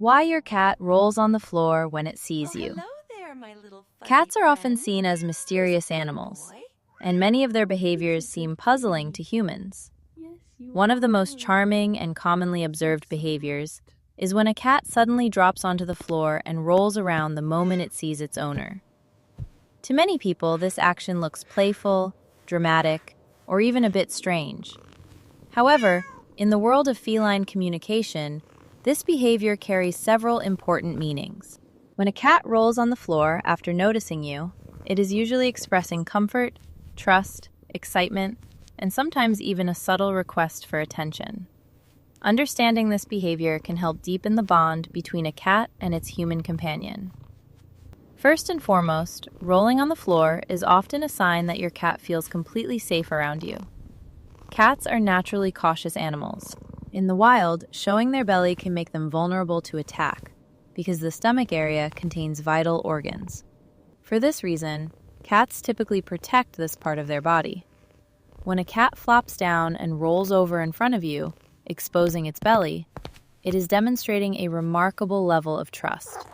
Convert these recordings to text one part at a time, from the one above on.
Why your cat rolls on the floor when it Oh, sees you. hello there, my little fuzzy Cats are often friend. seen as mysterious Who's a good animals, boy? and many of their behaviors Who's a seem good puzzling to kitty? humans. Yes, you One of the most are. charming and commonly observed behaviors is when a cat suddenly drops onto the floor and rolls around the moment it sees its owner. To many people, this action looks playful, dramatic, or even a bit strange. However, in the world of feline communication, this behavior carries several important meanings. When a cat rolls on the floor after noticing you, it is usually expressing comfort, trust, excitement, and sometimes even a subtle request for attention. Understanding this behavior can help deepen the bond between a cat and its human companion. First and foremost, rolling on the floor is often a sign that your cat feels completely safe around you. Cats are naturally cautious animals. In the wild, showing their belly can make them vulnerable to attack because the stomach area contains vital organs. For this reason, cats typically protect this part of their body. When a cat flops down and rolls over in front of you, exposing its belly, it is demonstrating a remarkable level of trust.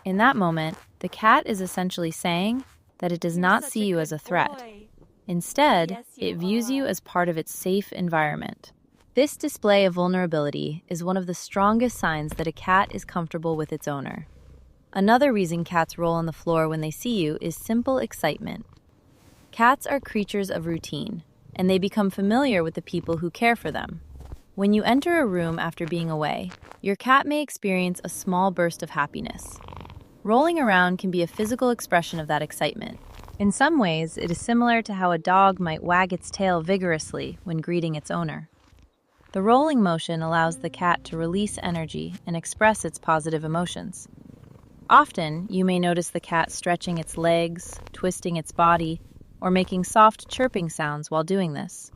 In that moment, the cat is essentially saying that it does You're not such see you as good a threat. boy. Instead, Yes, it you views you are. as part of its safe environment. This display of vulnerability is one of the strongest signs that a cat is comfortable with its owner. Another reason cats roll on the floor when they see you is simple excitement. Cats are creatures of routine, and they become familiar with the people who care for them. When you enter a room after being away, your cat may experience a small burst of happiness. Rolling around can be a physical expression of that excitement. In some ways, it is similar to how a dog might wag its tail vigorously when greeting its owner. The rolling motion allows the cat to release energy and express its positive emotions. Often, you may notice the cat stretching its legs, twisting its body, or making soft chirping sounds while doing this.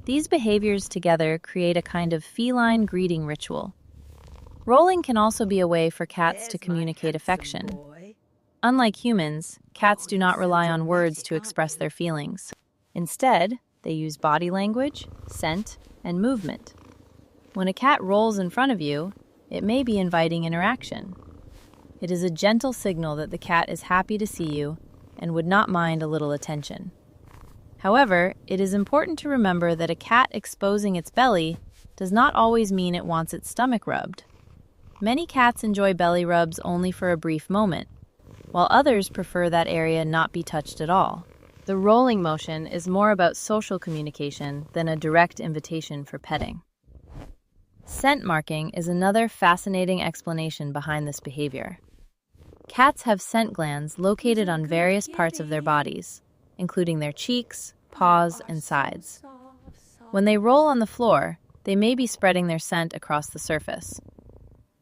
These behaviors together create a kind of feline greeting ritual. Rolling can also be a way for cats to There's my communicate handsome affection. boy. Unlike humans, cats Oh, do your not rely sounds are on words magic, to aren't express they? their feelings. Instead, they use body language, scent, and movement. When a cat rolls in front of you, it may be inviting interaction. It is a gentle signal that the cat is happy to see you and would not mind a little attention. However, it is important to remember that a cat exposing its belly does not always mean it wants its stomach rubbed. Many cats enjoy belly rubs only for a brief moment, while others prefer that area not be touched at all. The rolling motion is more about social communication than a direct invitation for petting. Scent marking is another fascinating explanation behind this behavior. Cats have scent glands Who's located a on good various parts of their kitty? bodies, including their cheeks, You paws, are and so sides. soft. When they roll on the floor, they may be spreading their scent across the surface.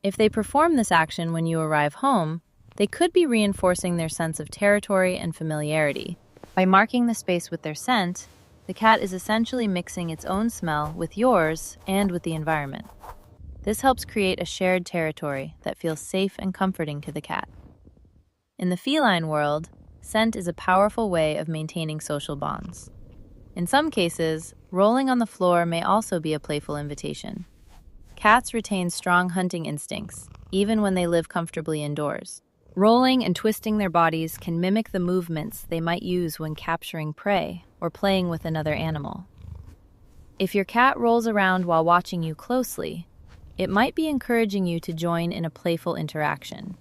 If they perform this action when you arrive home, they could be reinforcing their sense of territory and familiarity. By marking the space with their scent, the cat is essentially mixing its own smell with yours and with the environment. This helps create a shared territory that feels safe and comforting to the cat. In the feline world, scent is a powerful way of maintaining social bonds. In some cases, rolling on the floor may also be a playful invitation. Cats retain strong hunting instincts, even when they live comfortably indoors. Rolling and twisting their bodies can mimic the movements they might use when capturing prey or playing with another animal. If your cat rolls around while watching you closely, it might be encouraging you to join in a playful interaction.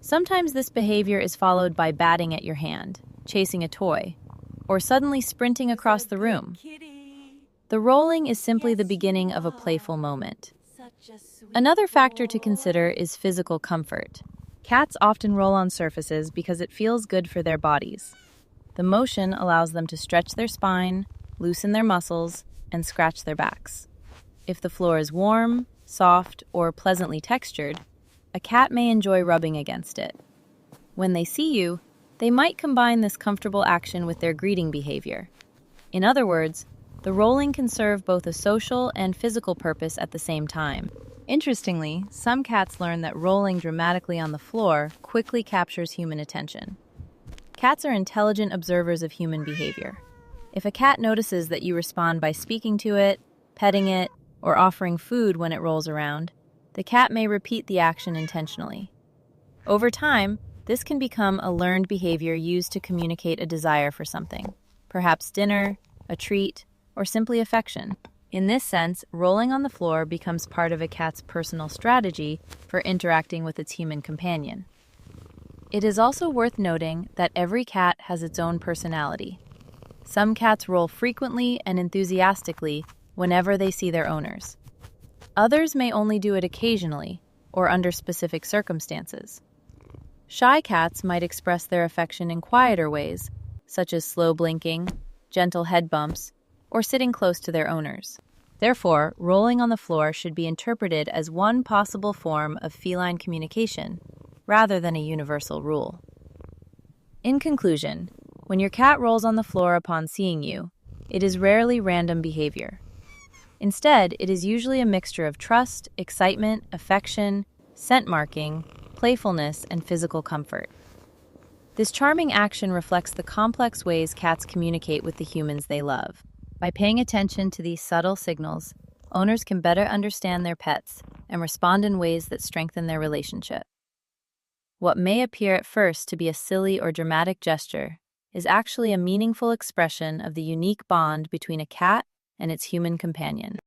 Sometimes this behavior is followed by batting at your hand, chasing a toy, or suddenly sprinting Who's across a the good room. kitty? The rolling is simply Yes, the you beginning of a playful are. moment. Such a sweet Another factor to consider boy. is physical comfort. Cats often roll on surfaces because it feels good for their bodies. The motion allows them to stretch their spine, loosen their muscles, and scratch their backs. If the floor is warm, soft, or pleasantly textured, a cat may enjoy rubbing against it. When they see you, they might combine this comfortable action with their greeting behavior. In other words, the rolling can serve both a social and physical purpose at the same time. Interestingly, some cats learn that rolling dramatically on the floor quickly captures human attention. Cats are intelligent observers of human behavior. If a cat notices that you respond by speaking to it, petting it, or offering food when it rolls around, the cat may repeat the action intentionally. Over time, this can become a learned behavior used to communicate a desire for something, perhaps dinner, a treat, or simply affection. In this sense, rolling on the floor becomes part of a cat's personal strategy for interacting with its human companion. It is also worth noting that every cat has its own personality. Some cats roll frequently and enthusiastically whenever they see their owners. Others may only do it occasionally or under specific circumstances. Shy cats might express their affection in quieter ways, such as slow blinking, gentle head bumps, or sitting close to their owners. Therefore, rolling on the floor should be interpreted as one possible form of feline communication, rather than a universal rule. In conclusion, when your cat rolls on the floor upon seeing you, it is rarely random behavior. Instead, it is usually a mixture of trust, excitement, affection, scent marking, playfulness, and physical comfort. This charming action reflects the complex ways cats communicate with the humans they love. By paying attention to these subtle signals, owners can better understand their pets and respond in ways that strengthen their relationship. What may appear at first to be a silly or dramatic gesture is actually a meaningful expression of the unique bond between a cat and its human companion.